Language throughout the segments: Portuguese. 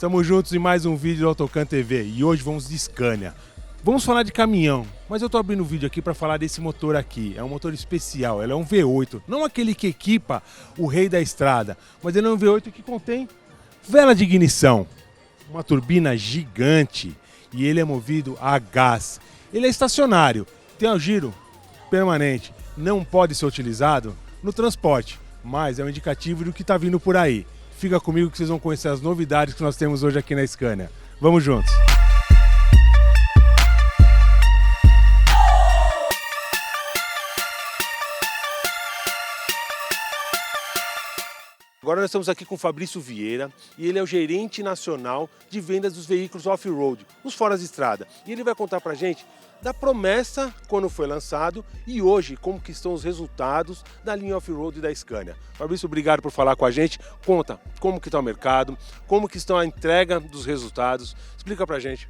Estamos juntos em mais um vídeo do Autocan TV e hoje vamos de Scania. Vamos falar de caminhão, mas eu estou abrindo o vídeo aqui para falar desse motor aqui. É um motor especial, ele é um V8, não aquele que equipa o rei da estrada, mas ele é um V8 que contém vela de ignição, uma turbina gigante e ele é movido a gás. Ele é estacionário, tem um giro permanente, não pode ser utilizado no transporte, mas é um indicativo do que está vindo por aí. Fica comigo que vocês vão conhecer as novidades que nós temos hoje aqui na Scania. Vamos juntos! Agora nós estamos aqui com o Fabrício Vieira e ele é o gerente nacional de vendas dos veículos off-road, os fora de estrada. E ele vai contar pra gente da promessa quando foi lançado e hoje como que estão os resultados da linha off-road da Scania. Fabrício, obrigado por falar com a gente. Conta como que está o mercado, como que estão a entrega dos resultados. Explica pra gente.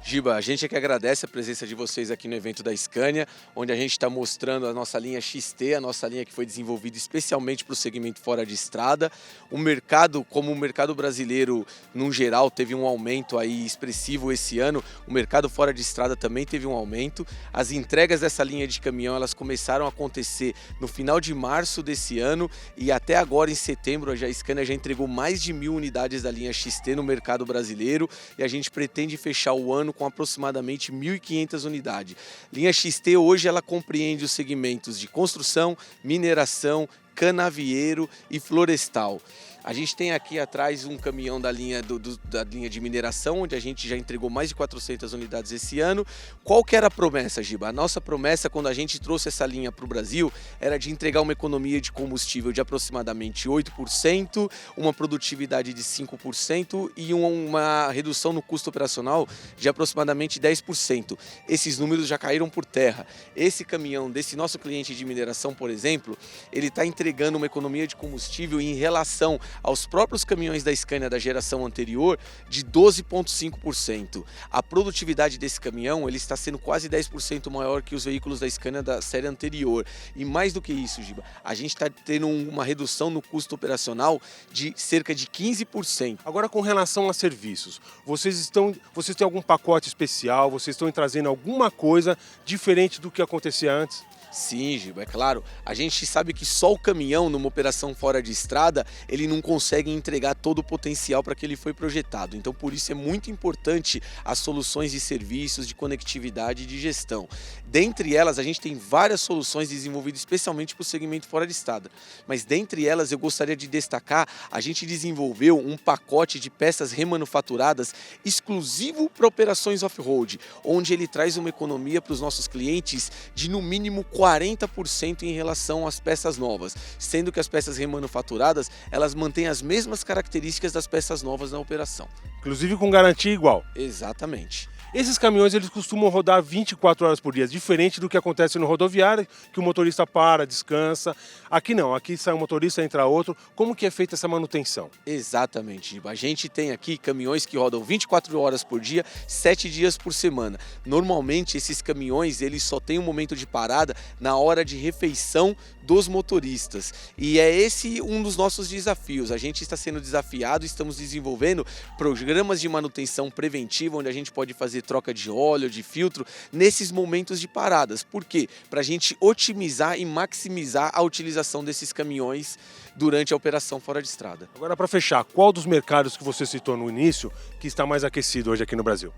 Giba, a gente é que agradece a presença de vocês aqui no evento da Scania, onde a gente está mostrando a nossa linha XT, a nossa linha que foi desenvolvida especialmente para o segmento fora de estrada. O mercado, como o mercado brasileiro, no geral, teve um aumento aí expressivo esse ano, o mercado fora de estrada também teve um aumento. As entregas dessa linha de caminhão, elas começaram a acontecer no final de março desse ano e até agora, em setembro, a Scania já entregou mais de 1.000 unidades da linha XT no mercado brasileiro e a gente pretende fechar o ano com aproximadamente 1.500 unidades. Linha XT hoje ela compreende os segmentos de construção, mineração, canavieiro e florestal. A gente tem aqui atrás um caminhão da linha, da linha de mineração, onde a gente já entregou mais de 400 unidades esse ano. Qual que era a promessa, Giba? A nossa promessa, quando a gente trouxe essa linha para o Brasil, era de entregar uma economia de combustível de aproximadamente 8%, uma produtividade de 5% e uma redução no custo operacional de aproximadamente 10%. Esses números já caíram por terra. Esse caminhão desse nosso cliente de mineração, por exemplo, ele está entregando uma economia de combustível em relação aos próprios caminhões da Scania da geração anterior de 12,5%. A produtividade desse caminhão ele está sendo quase 10% maior que os veículos da Scania da série anterior. E mais do que isso, Giba, a gente está tendo uma redução no custo operacional de cerca de 15%. Agora com relação a serviços, vocês têm algum pacote especial, vocês estão trazendo alguma coisa diferente do que acontecia antes? Sim, Giba, é claro. A gente sabe que só o caminhão, numa operação fora de estrada, ele não consegue entregar todo o potencial para que ele foi projetado. Então, por isso é muito importante as soluções de serviços, de conectividade e de gestão. Dentre elas, a gente tem várias soluções desenvolvidas especialmente para o segmento fora de estrada. Mas dentre elas, eu gostaria de destacar, a gente desenvolveu um pacote de peças remanufaturadas exclusivo para operações off-road, onde ele traz uma economia para os nossos clientes de no mínimo 40% em relação às peças novas, sendo que as peças remanufaturadas, elas mantêm as mesmas características das peças novas na operação. Inclusive com garantia igual. Exatamente. Esses caminhões eles costumam rodar 24 horas por dia, diferente do que acontece no rodoviário, que o motorista para, descansa. Aqui não, aqui sai um motorista, entra outro. Como que é feita essa manutenção? Exatamente, a gente tem aqui caminhões que rodam 24 horas por dia, 7 dias por semana. Normalmente esses caminhões eles só têm um momento de parada na hora de refeição dos motoristas. E é esse um dos nossos desafios. A gente está sendo desafiado, estamos desenvolvendo programas de manutenção preventiva, onde a gente pode fazer troca de óleo, de filtro, nesses momentos de paradas. Por quê? Para a gente otimizar e maximizar a utilização desses caminhões durante a operação fora de estrada. Agora, para fechar, qual dos mercados que você citou no início que está mais aquecido hoje aqui no Brasil?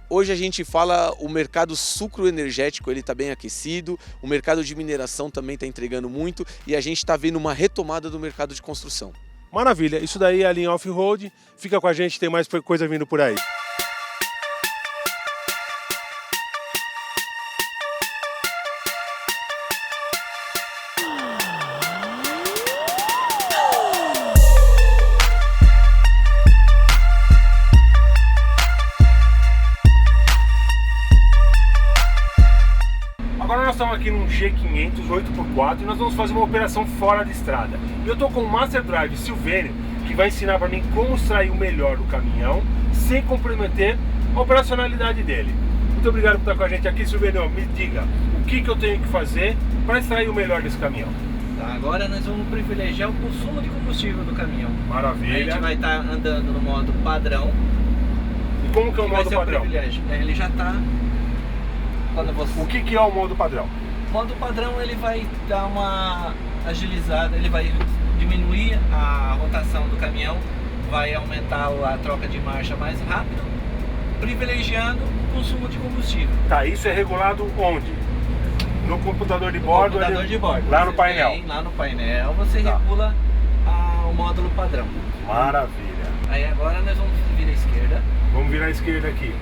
Hoje a gente fala o mercado sucroenergético, ele está bem aquecido, o mercado de mineração também está entregando muito e a gente está vendo uma retomada do mercado de construção. Maravilha, isso daí é a linha off-road, fica com a gente, tem mais coisa vindo por aí. Agora nós estamos aqui num G500 8x4 e nós vamos fazer uma operação fora de estrada. Eu estou com o Master Drive Silvênio, que vai ensinar para mim como extrair o melhor do caminhão, sem comprometer a operacionalidade dele. Muito obrigado por estar com a gente aqui, Silvênio. Me diga, o que eu tenho que fazer para extrair o melhor desse caminhão? Tá, agora nós vamos privilegiar o consumo de combustível do caminhão. Maravilha. A gente vai estar andando no modo padrão. E como que é o modo padrão? Ele já está... O que é o modo padrão? O modo padrão ele vai dar uma agilizada, ele vai diminuir a rotação do caminhão, vai aumentar a troca de marcha mais rápido, privilegiando o consumo de combustível. Tá, isso é regulado onde? No computador de bordo? No computador de bordo. Lá no painel? Lá no painel você regula o módulo padrão. Maravilha. Aí agora nós vamos virar à esquerda. Vamos virar à esquerda aqui.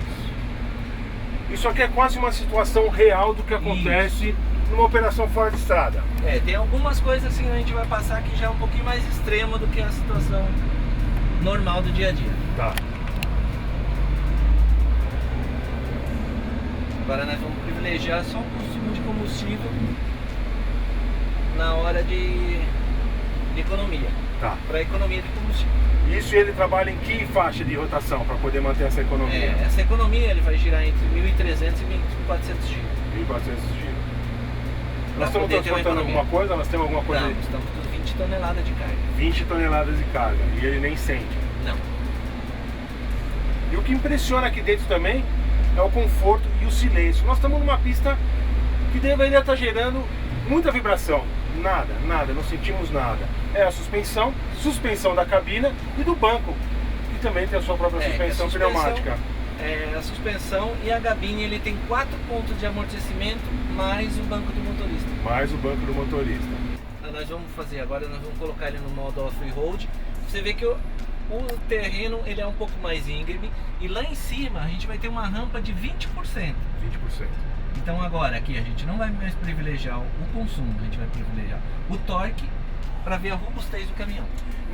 Isso aqui é quase uma situação real do que acontece numa operação fora de estrada. Tem algumas coisas assim que a gente vai passar que já é um pouquinho mais extremo do que a situação normal do dia a dia. Tá. Agora nós vamos privilegiar só o consumo de combustível na hora de economia. Tá. Para economia de combustível. Isso ele trabalha em que faixa de rotação para poder manter essa economia? Essa economia ele vai girar entre 1.300 e 1.400 giros. 1.400 giros. Nós estamos transportando alguma coisa? Nós temos alguma coisa? Não, estamos com 20 toneladas de carga. 20 toneladas de carga. E ele nem sente? Não. E o que impressiona aqui dentro também é o conforto e o silêncio. Nós estamos numa pista que deveria estar gerando muita vibração. Nada, não sentimos nada. É a suspensão da cabina e do banco, que também tem a sua própria suspensão pneumática. A suspensão e a gabine, ele tem 4 pontos de amortecimento mais o banco do motorista. Mais o banco do motorista. Nós vamos fazer agora, nós vamos colocar ele no modo off-road. Você vê que o terreno ele é um pouco mais íngreme e lá em cima a gente vai ter uma rampa de 20%. 20%. Então agora aqui a gente não vai mais privilegiar o consumo, a gente vai privilegiar o torque para ver a robustez do caminhão.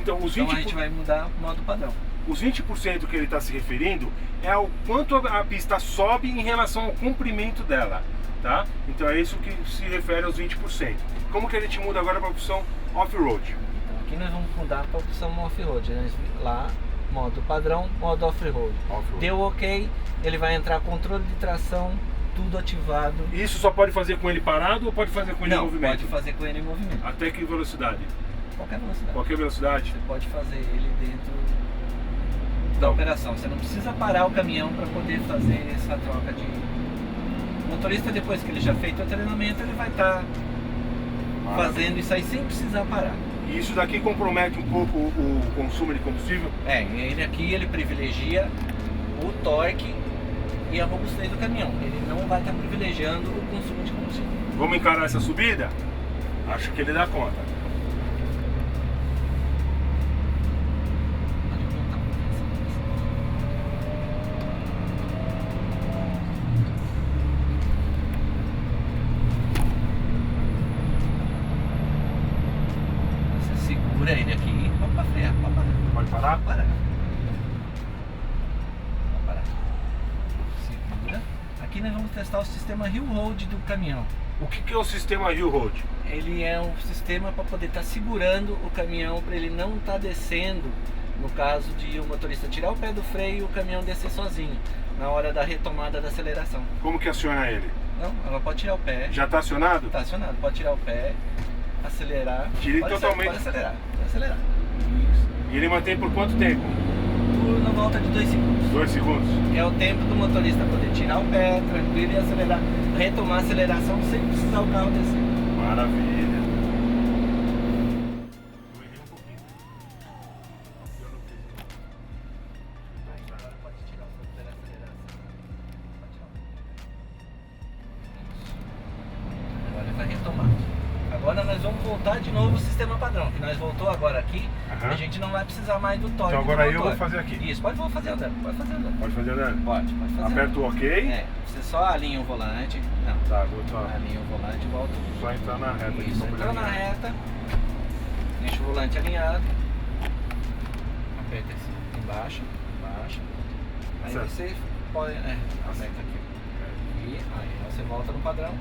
Então a gente vai mudar o modo padrão. Os 20% que ele está se referindo é ao quanto a pista sobe em relação ao comprimento dela, tá? Então é isso que se refere aos 20%. Como que a gente muda agora para a opção off-road? Então aqui nós vamos mudar para a opção off-road, né? Lá, modo padrão, modo off-road. Deu ok, ele vai entrar controle de tração, tudo ativado. Isso só pode fazer com ele parado ou pode fazer com ele em movimento? Pode fazer com ele em movimento. Até que velocidade? Qualquer velocidade. Qualquer velocidade? Você pode fazer ele dentro da operação. Você não precisa parar o caminhão para poder fazer essa troca de... O motorista, depois que ele já feito o treinamento, ele vai estar fazendo isso aí sem precisar parar. E isso daqui compromete um pouco o consumo de combustível? Ele aqui ele privilegia o torque e a robustez do caminhão. Ele não vai estar privilegiando o consumo de combustível. Vamos encarar essa subida? Acho que ele dá conta. Você segura ele aqui, pode frear, pode parar. Pode parar? Pode parar. Aqui nós vamos testar o sistema Hill Hold do caminhão. O que é o sistema Hill Hold? Ele é um sistema para poder estar segurando o caminhão, para ele não estar descendo, no caso de o motorista tirar o pé do freio e o caminhão descer sozinho, na hora da retomada da aceleração. Como que aciona ele? Não, ela pode tirar o pé. Já está acionado? Está acionado, pode tirar o pé, acelerar. Tire totalmente. Pode acelerar, pode acelerar. Isso. E ele mantém por quanto tempo? Na volta de 2 segundos. 2 segundos. É o tempo do motorista poder tirar o pé, tranquilo e acelerar, retomar a aceleração sem precisar o carro descer. Maravilha. Agora pode tirar o fogo da aceleração. Pode tirar. Isso. Agora ele vai retomar. Agora nós vamos voltar de novo ao sistema padrão, que nós voltou agora aqui, a gente não vai precisar mais do torque. Então agora eu vou fazer aqui. Isso, pode fazer andando, pode fazer andando. Pode fazer andando? Pode fazer. Aperto o OK. Você só alinha o volante. Não. Tá, vou só. Alinha o volante e volta. Só entrar na reta. Isso, entrou na reta, deixa o volante alinhado, aperta esse embaixo, aí certo. você pode, aperta aqui, e aí você volta no padrão,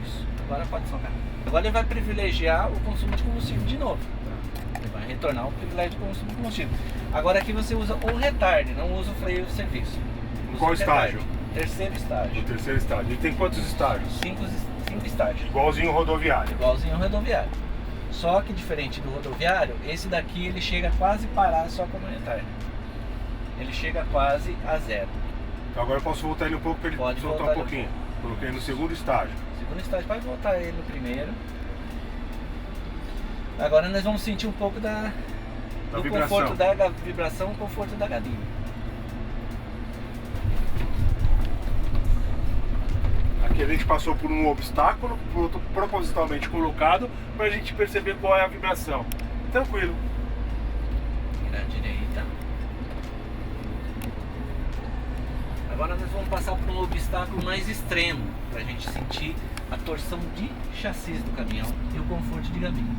isso, agora pode soltar. Agora ele vai privilegiar o consumo de combustível de novo, ele vai retornar o privilégio de consumo de combustível. Agora aqui você usa o retard, não usa o freio de serviço. Qual estágio? Terceiro estágio. O terceiro estágio. E tem quantos estágios? 5 5 estágios. Igualzinho rodoviário. Igualzinho ao rodoviário. Só que diferente do rodoviário, esse daqui ele chega a quase parar só com a manhã-tarde. Ele chega quase a zero. Então agora eu posso voltar ele um pouco para ele Pode soltar voltar um pouquinho. Coloquei no segundo estágio. Segundo estágio, pode voltar ele no primeiro. Agora nós vamos sentir um pouco do vibração. conforto da vibração, o conforto da galinha. Aqui a gente passou por um obstáculo, propositalmente colocado, para a gente perceber qual é a vibração. Tranquilo. Virar à direita. Agora nós vamos passar por um obstáculo mais extremo, para a gente sentir a torção de chassis do caminhão e o conforto de gabine.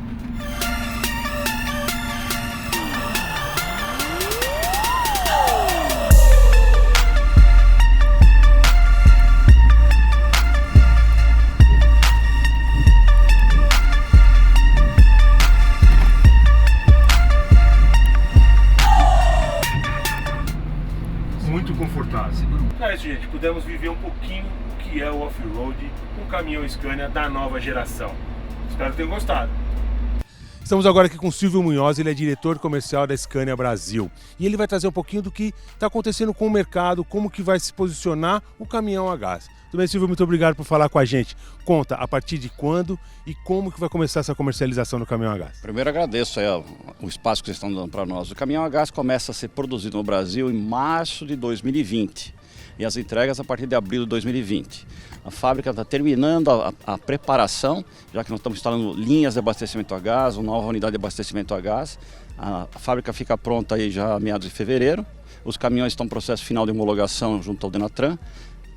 Muito confortável. É isso, gente. Pudemos viver um pouquinho o que é o off-road com o caminhão Scania da nova geração. Espero que tenham gostado. Estamos agora aqui com o Silvio Munhoz, ele é diretor comercial da Scania Brasil. E ele vai trazer um pouquinho do que está acontecendo com o mercado, como que vai se posicionar o caminhão a gás. Tudo bem, Silvio? Muito obrigado por falar com a gente. Conta a partir de quando e como que vai começar essa comercialização do caminhão a gás. Primeiro agradeço aí, o espaço que vocês estão dando para nós. O caminhão a gás começa a ser produzido no Brasil em março de 2020 e as entregas a partir de abril de 2020. A fábrica está terminando a preparação, já que nós estamos instalando linhas de abastecimento a gás, uma nova unidade de abastecimento a gás. A fábrica fica pronta aí já a meados de fevereiro. Os caminhões estão em processo final de homologação junto ao Denatran.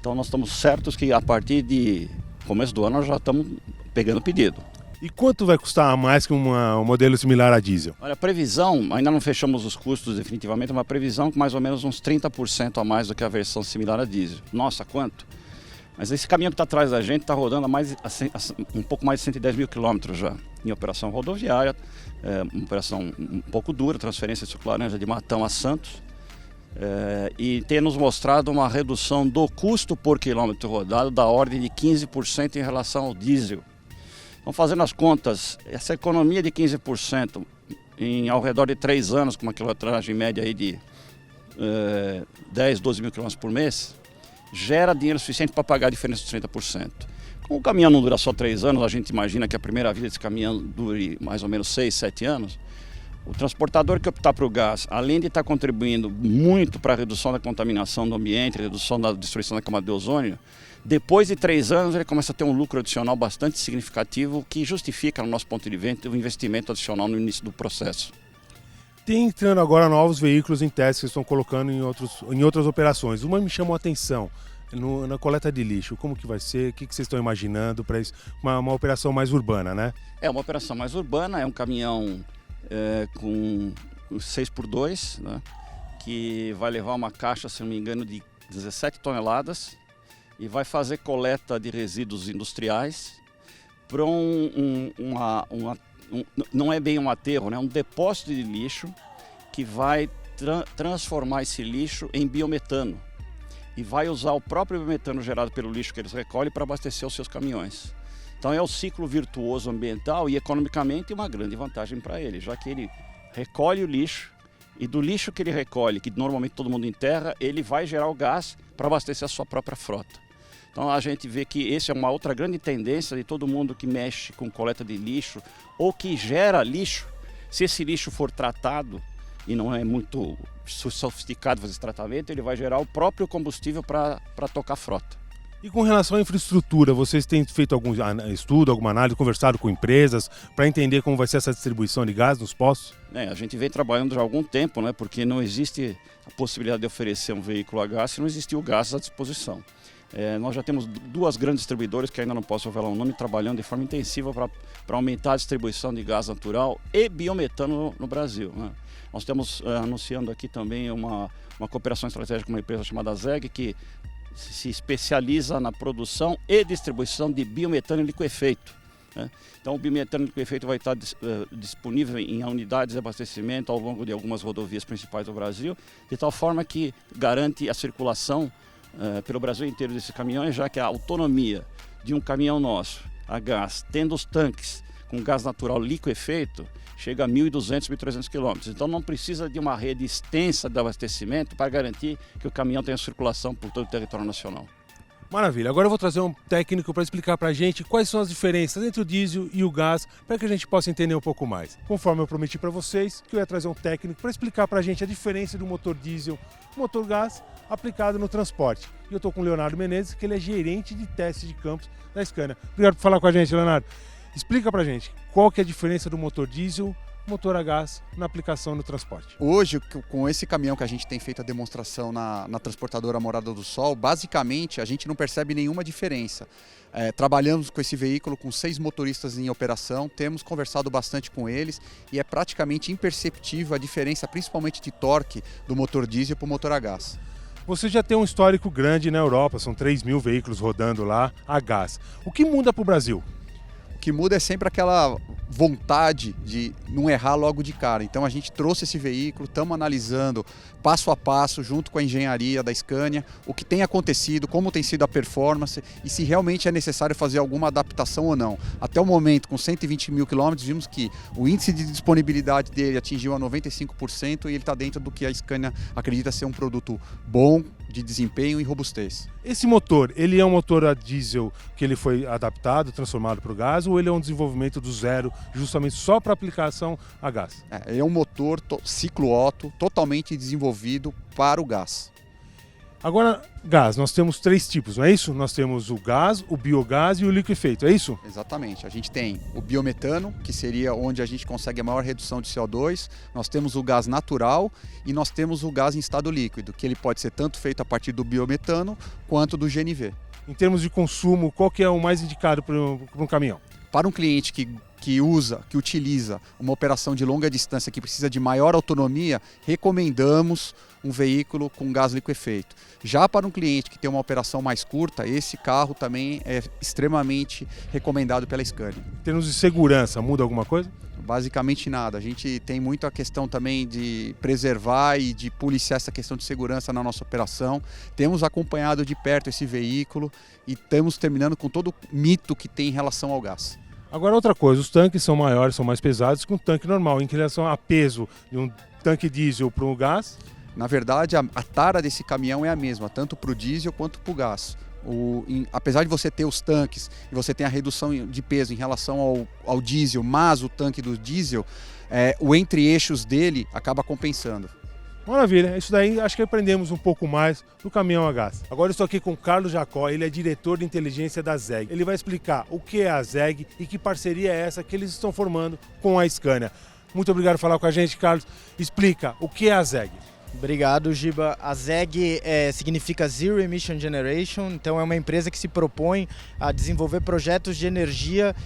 Então nós estamos certos que a partir de começo do ano nós já estamos pegando pedido. E quanto vai custar a mais que um modelo similar a diesel? Olha, a previsão, ainda não fechamos os custos definitivamente, uma previsão com mais ou menos uns 30% a mais do que a versão similar a diesel. Nossa, quanto? Mas esse caminhão que está atrás da gente está rodando um pouco mais de 110 mil quilômetros já, em operação rodoviária, uma operação um pouco dura, transferência de suco laranja de Matão a Santos. E tem nos mostrado uma redução do custo por quilômetro rodado da ordem de 15% em relação ao diesel. Então, fazendo as contas, essa economia de 15% em ao redor de 3 anos, com uma quilometragem média aí de 10, 12 mil quilômetros por mês, gera dinheiro suficiente para pagar a diferença dos 30%. Como o caminhão não dura só 3 anos, a gente imagina que a primeira vida desse caminhão dure mais ou menos 6, 7 anos. O transportador que optar para o gás, além de estar contribuindo muito para a redução da contaminação do ambiente, redução da destruição da camada de ozônio, depois de 3 anos ele começa a ter um lucro adicional bastante significativo que justifica, no nosso ponto de vista, o investimento adicional no início do processo. Tem entrando agora novos veículos em teste que estão colocando em outras operações. Uma me chamou a atenção, na coleta de lixo. Como que vai ser? O que vocês estão imaginando para isso? Uma operação mais urbana, né? É uma operação mais urbana, é um caminhão com 6x2, né, que vai levar uma caixa, se não me engano, de 17 toneladas e vai fazer coleta de resíduos industriais para não é bem um aterro, né, um depósito de lixo que vai transformar esse lixo em biometano e vai usar o próprio biometano gerado pelo lixo que eles recolhem para abastecer os seus caminhões. Então é o ciclo virtuoso ambiental e economicamente uma grande vantagem para ele, já que ele recolhe o lixo e do lixo que ele recolhe, que normalmente todo mundo enterra, ele vai gerar o gás para abastecer a sua própria frota. Então a gente vê que essa é uma outra grande tendência de todo mundo que mexe com coleta de lixo ou que gera lixo. Se esse lixo for tratado e não é muito sofisticado fazer esse tratamento, ele vai gerar o próprio combustível para tocar a frota. E com relação à infraestrutura, vocês têm feito algum estudo, alguma análise, conversado com empresas para entender como vai ser essa distribuição de gás nos postos? A gente vem trabalhando já há algum tempo, né, porque não existe a possibilidade de oferecer um veículo a gás se não existir o gás à disposição. Nós já temos 2 grandes distribuidores, que ainda não posso revelar o nome, trabalhando de forma intensiva para aumentar a distribuição de gás natural e biometano no Brasil, né? Nós estamos anunciando aqui também uma cooperação estratégica com uma empresa chamada ZEG, que se especializa na produção e distribuição de biometano em liquefeito, né? Então o biometano em liquefeito vai estar disponível em unidades de abastecimento ao longo de algumas rodovias principais do Brasil, de tal forma que garante a circulação pelo Brasil inteiro desses caminhões, já que a autonomia de um caminhão nosso a gás, tendo os tanques com gás natural liquefeito, chega a 1.200, 1.300 quilômetros. Então não precisa de uma rede extensa de abastecimento para garantir que o caminhão tenha circulação por todo o território nacional. Maravilha, agora eu vou trazer um técnico para explicar para a gente quais são as diferenças entre o diesel e o gás, para que a gente possa entender um pouco mais. Conforme eu prometi para vocês, que eu ia trazer um técnico para explicar para a gente a diferença do motor diesel e motor gás aplicado no transporte. E eu estou com o Leonardo Menezes, que ele é gerente de testes de campos da Scania. Obrigado por falar com a gente, Leonardo. Explica para a gente qual que é a diferença do motor diesel motor a gás na aplicação no transporte. Hoje, com esse caminhão que a gente tem feito a demonstração na transportadora Morada do Sol, basicamente a gente não percebe nenhuma diferença. Trabalhamos com esse veículo com 6 motoristas em operação, temos conversado bastante com eles e é praticamente imperceptível a diferença, principalmente de torque, do motor diesel para o motor a gás. Você já tem um histórico grande na Europa, são 3.000 veículos rodando lá a gás. O que muda para o Brasil? O que muda é sempre aquela vontade de não errar logo de cara. Então a gente trouxe esse veículo, estamos analisando passo a passo, junto com a engenharia da Scania, o que tem acontecido, como tem sido a performance e se realmente é necessário fazer alguma adaptação ou não. Até o momento, com 120 mil quilômetros, vimos que o índice de disponibilidade dele atingiu a 95% e ele está dentro do que a Scania acredita ser um produto bom, de desempenho e robustez. Esse motor, ele é um motor a diesel que ele foi adaptado, transformado para o gás, ou ele é um desenvolvimento do zero, justamente só para aplicação a gás? Ele é um motor ciclo Otto, totalmente desenvolvido para o gás. Agora, gás, nós temos 3 tipos, não é isso? Nós temos o gás, o biogás e o liquefeito, é isso? Exatamente. A gente tem o biometano, que seria onde a gente consegue a maior redução de CO2. Nós temos o gás natural e nós temos o gás em estado líquido, que ele pode ser tanto feito a partir do biometano quanto do GNV. Em termos de consumo, qual que é o mais indicado para um caminhão? Para um cliente que utiliza uma operação de longa distância que precisa de maior autonomia, recomendamos um veículo com gás liquefeito. Já para um cliente que tem uma operação mais curta, esse carro também é extremamente recomendado pela Scania. Em termos de segurança, muda alguma coisa? Basicamente nada. A gente tem muito a questão também de preservar e de policiar essa questão de segurança na nossa operação. Temos acompanhado de perto esse veículo e estamos terminando com todo o mito que tem em relação ao gás. Agora outra coisa, os tanques são maiores, são mais pesados que um tanque normal. Em relação a peso de um tanque diesel para um gás? Na verdade, a tara desse caminhão é a mesma, tanto para o diesel quanto para o gás. Apesar de você ter os tanques e você tem a redução de peso em relação ao diesel, mas o tanque do diesel, o entre-eixos dele acaba compensando. Maravilha, isso daí acho que aprendemos um pouco mais do caminhão a gás. Agora eu estou aqui com o Carlos Jacó, ele é diretor de inteligência da ZEG. Ele vai explicar o que é a ZEG e que parceria é essa que eles estão formando com a Scania. Muito obrigado por falar com a gente, Carlos. Explica, o que é a ZEG? Obrigado, Giba. A ZEG significa Zero Emission Generation, então é uma empresa que se propõe a desenvolver projetos de energia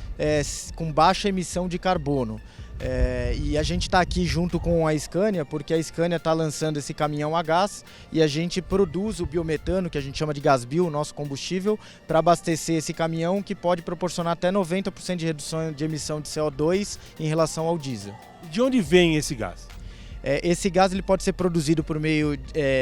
com baixa emissão de carbono. E a gente está aqui junto com a Scania porque a Scania está lançando esse caminhão a gás e a gente produz o biometano, que a gente chama de gás bio, nosso combustível, para abastecer esse caminhão, que pode proporcionar até 90% de redução de emissão de CO2 em relação ao diesel. De onde vem esse gás? Esse gás ele pode ser produzido por meio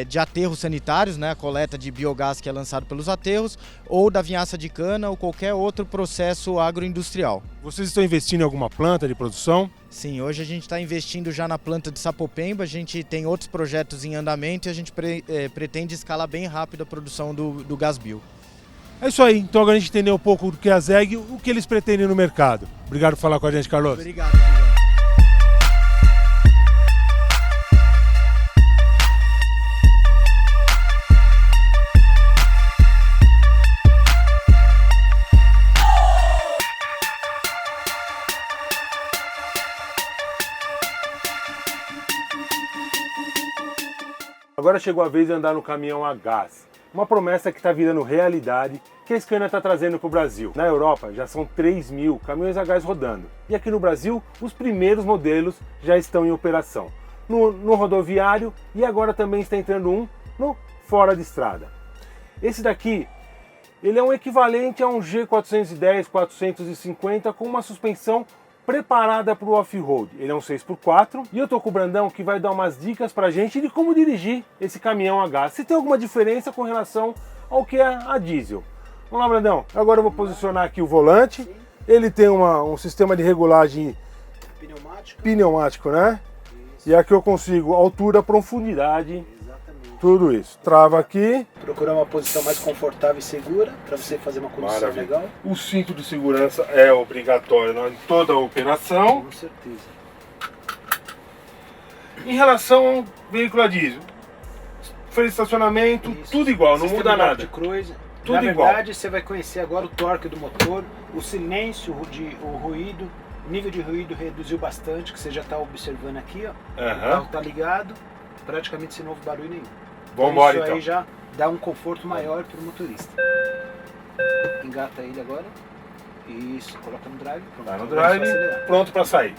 de aterros sanitários, né, a coleta de biogás que é lançado pelos aterros, ou da vinhaça de cana ou qualquer outro processo agroindustrial. Vocês estão investindo em alguma planta de produção? Sim, hoje a gente está investindo já na planta de Sapopemba, a gente tem outros projetos em andamento e a gente pretende escalar bem rápido a produção do gás bio. É isso aí, então agora a gente entendeu um pouco do que é a ZEG e o que eles pretendem no mercado. Obrigado por falar com a gente, Carlos. Obrigado, Giba. Agora chegou a vez de andar no caminhão a gás. Uma promessa que está virando realidade, que a Scania está trazendo para o Brasil. Na Europa já são 3.000 caminhões a gás rodando. E aqui no Brasil, os primeiros modelos já estão em operação. No rodoviário e agora também está entrando um no fora de estrada. Esse daqui, ele é um equivalente a um G410, 450 com uma suspensão preparada para o off-road. Ele é um 6x4 e eu tô com o Brandão que vai dar umas dicas pra gente de como dirigir esse caminhão a gás. Se tem alguma diferença com relação ao que é a diesel. Vamos lá, Brandão. Agora eu vou posicionar aqui o volante. Ele tem um sistema de regulagem pneumático, né? E aqui eu consigo altura, profundidade, tudo isso. Trava aqui. Procurar uma posição mais confortável e segura para você fazer uma condução legal. O cinto de segurança é obrigatório em toda a operação. Com certeza. Em relação ao veículo a diesel, freio de estacionamento, tudo igual, não muda nada. Tudo Na igual. verdade, você vai conhecer agora o torque do motor, o silêncio, o ruído, o nível de ruído reduziu bastante, que você já está observando aqui, ó. O carro está ligado, praticamente sem novo barulho nenhum. Vamos embora isso então. aí já dá um conforto maior para o motorista. Engata ele agora. Isso, coloca no drive. Pronto. Tá no Agora é só drive, acelerar. pronto para sair.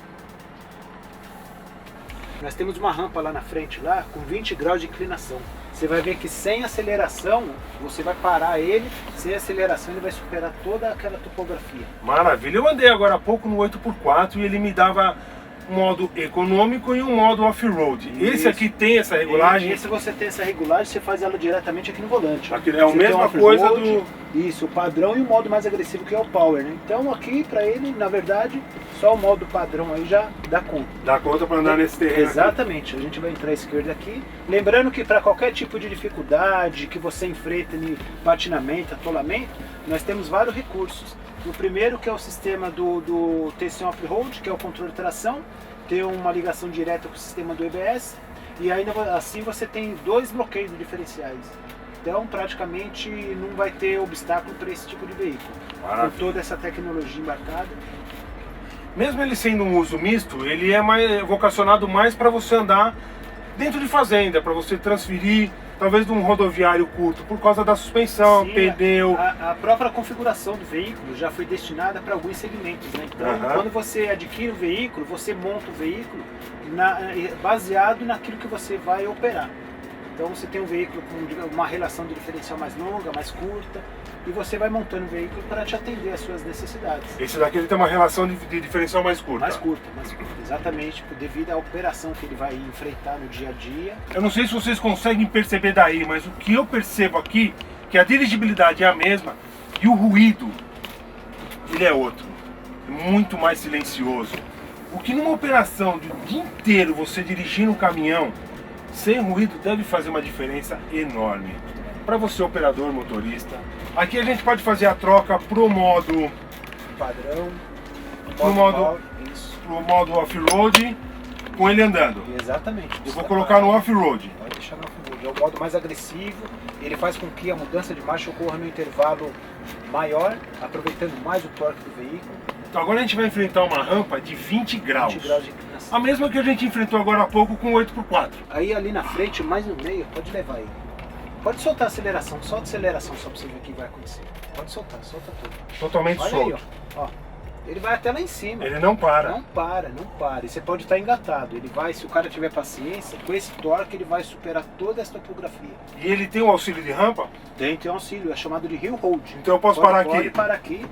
Nós temos uma rampa lá na frente, lá, com 20 graus de inclinação. Você vai ver que sem aceleração, você vai parar ele, sem aceleração ele vai superar toda aquela topografia. Maravilha. Eu andei agora há pouco no 8x4 e ele me dava um modo econômico e um modo off-road. Esse aqui tem essa regulagem? Esse você tem essa regulagem, você faz ela diretamente aqui no volante. Aqui é a Você mesma tem um coisa off-road, do... Isso, o padrão e o modo mais agressivo que é o Power, né? Então aqui pra ele, na verdade, só o modo padrão aí já dá conta. Dá conta para andar nesse terreno. Exatamente, a gente vai entrar à esquerda aqui. Lembrando que para qualquer tipo de dificuldade que você enfrenta em patinamento, atolamento, nós temos vários recursos. O primeiro que é o sistema do TC Off-Road, que é o controle de tração, tem uma ligação direta com o sistema do EBS, e ainda assim você tem 2 bloqueios diferenciais. Então praticamente não vai ter obstáculo para esse tipo de veículo. Maravilha. Com toda essa tecnologia embarcada. Mesmo ele sendo um uso misto, ele é vocacionado mais para você andar dentro de fazenda, para você transferir, talvez de um rodoviário curto, por causa da suspensão, Sim, pneu. A própria configuração do veículo já foi destinada para alguns segmentos, né? Então, quando você adquire o veículo, você monta o veículo baseado naquilo que você vai operar. Então você tem um veículo com uma relação de diferencial mais longa, mais curta, e você vai montando o veículo para te atender às suas necessidades. Esse daqui ele tem uma relação de diferencial mais curta. Mais curta, exatamente, devido à operação que ele vai enfrentar no dia a dia. Eu não sei se vocês conseguem perceber daí, mas o que eu percebo aqui, que a dirigibilidade é a mesma, e o ruído, ele é outro, muito mais silencioso. O que numa operação de um dia inteiro você dirigir um caminhão, sem ruído, deve fazer uma diferença enorme. Para você, operador, motorista. Aqui a gente pode fazer a troca pro modo Padrão, pro modo power, isso. pro modo off-road, com ele andando. Exatamente. Eu vou colocar no off-road. Pode deixar no off-road. É o modo mais agressivo. Ele faz com que a mudança de marcha ocorra no intervalo maior, aproveitando mais o torque do veículo. Então agora a gente vai enfrentar uma rampa de 20 graus. 20 graus de inclinação. A mesma que a gente enfrentou agora há pouco com o 8x4. Aí ali na frente, mais no meio, pode levar ele. Pode soltar a aceleração, solta a aceleração só pra você ver o que vai acontecer. Pode soltar, solta tudo. Totalmente Olha solto. aí, ó. Ele vai até lá em cima. Ele não para. Não para. E você pode estar engatado. Ele vai, se o cara tiver paciência, com esse torque ele vai superar toda essa topografia. E ele tem o auxílio de rampa? Tem um auxílio, é chamado de hill hold. Então eu posso parar aqui? Pode parar aqui.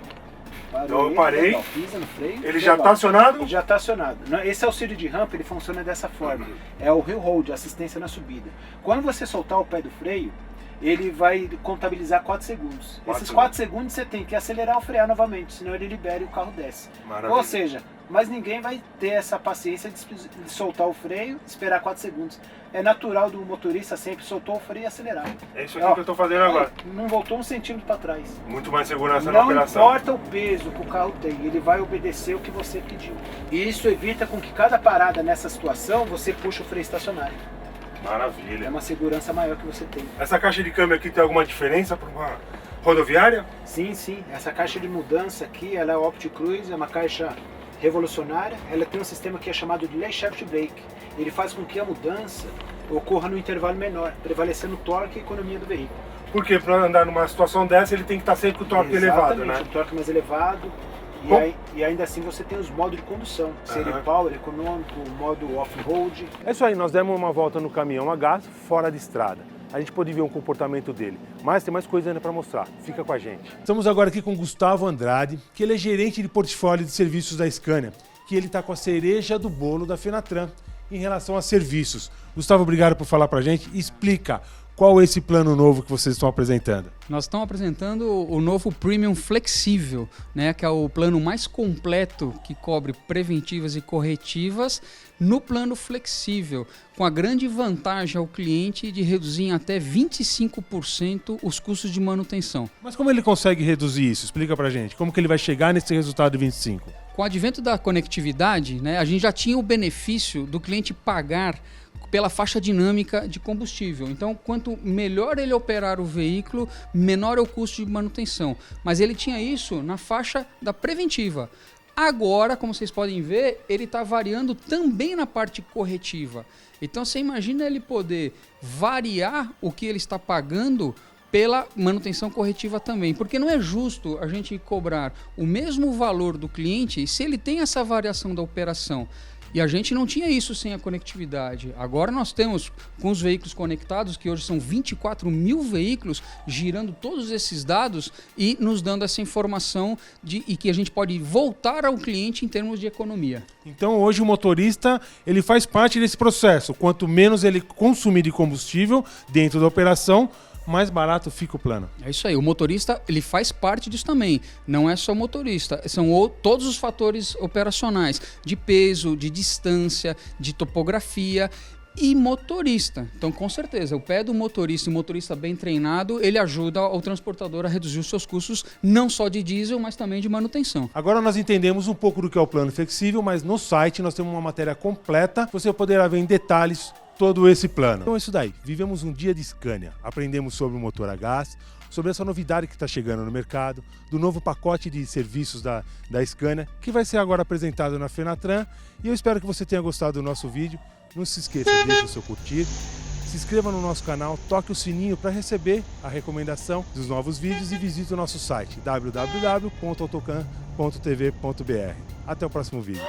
Então eu parei. Legal, pisa no freio. Ele já está acionado? Ele já está acionado. Esse auxílio de rampa ele funciona dessa forma. É o hill hold, assistência na subida. Quando você soltar o pé do freio, ele vai contabilizar 4 segundos. Esses 4 segundos você tem que acelerar ou frear novamente, senão ele libera e o carro desce. Maravilha. Ou seja, mas ninguém vai ter essa paciência de soltar o freio, esperar 4 segundos. É natural do motorista sempre soltou o freio e acelerar. É isso aqui que eu estou fazendo agora. Não voltou 1 centímetro para trás. Muito mais segurança na Não operação. importa o peso que o carro tem, ele vai obedecer o que você pediu. E isso evita com que cada parada nessa situação você puxe o freio estacionário. É Maravilha. uma segurança maior que você tem. Essa caixa de câmbio aqui tem alguma diferença para uma rodoviária? Sim. Essa caixa de mudança aqui, ela é OptiCruise, é uma caixa revolucionária. Ela tem um sistema que é chamado de Delay Shaft Brake. Ele faz com que a mudança ocorra no intervalo menor, prevalecendo o torque e a economia do veículo. Porque para andar numa situação dessa ele tem que estar sempre com o torque elevado, né? O torque mais elevado. E ainda assim você tem os modos de condução, seria Power, econômico, modo off-road. É isso aí, nós demos uma volta no caminhão a gás fora de estrada. A gente pôde ver um comportamento dele, mas tem mais coisa ainda para mostrar. Fica com a gente. Estamos agora aqui com o Gustavo Andrade, que ele é gerente de portfólio de serviços da Scania, que ele está com a cereja do bolo da Fenatran em relação a serviços. Gustavo, obrigado por falar para a gente. Explica Qual é esse plano novo que vocês estão apresentando? Nós estamos apresentando o novo Premium Flexível, né, que é o plano mais completo que cobre preventivas e corretivas no plano flexível, com a grande vantagem ao cliente de reduzir em até 25% os custos de manutenção. Mas como ele consegue reduzir isso? Explica pra gente. Como que ele vai chegar nesse resultado de 25%? Com o advento da conectividade, né, a gente já tinha o benefício do cliente pagar pela faixa dinâmica de combustível. Então, quanto melhor ele operar o veículo, menor é o custo de manutenção. Mas ele tinha isso na faixa da preventiva. Agora, como vocês podem ver, ele está variando também na parte corretiva. Então, você imagina ele poder variar o que ele está pagando pela manutenção corretiva também, porque não é justo a gente cobrar o mesmo valor do cliente se ele tem essa variação da operação. E a gente não tinha isso sem a conectividade. Agora nós temos, com os veículos conectados, que hoje são 24 mil veículos, girando todos esses dados e nos dando essa informação e que a gente pode voltar ao cliente em termos de economia. Então hoje o motorista ele faz parte desse processo. Quanto menos ele consumir de combustível dentro da operação, mais barato fica o plano. É isso aí, o motorista ele faz parte disso também, não é só o motorista, são todos os fatores operacionais, de peso, de distância, de topografia e motorista. Então, com certeza, o pé do motorista e o motorista bem treinado, ele ajuda o transportador a reduzir os seus custos, não só de diesel, mas também de manutenção. Agora nós entendemos um pouco do que é o plano flexível, mas no site nós temos uma matéria completa, você poderá ver em detalhes todo esse plano. Então é isso daí, vivemos um dia de Scania, aprendemos sobre o motor a gás, sobre essa novidade que está chegando no mercado, do novo pacote de serviços da Scania, que vai ser agora apresentado na Fenatran, e eu espero que você tenha gostado do nosso vídeo. Não se esqueça, deixe o seu curtir, se inscreva no nosso canal, toque o sininho para receber a recomendação dos novos vídeos e visite o nosso site www.autocan.tv.br. Até o próximo vídeo.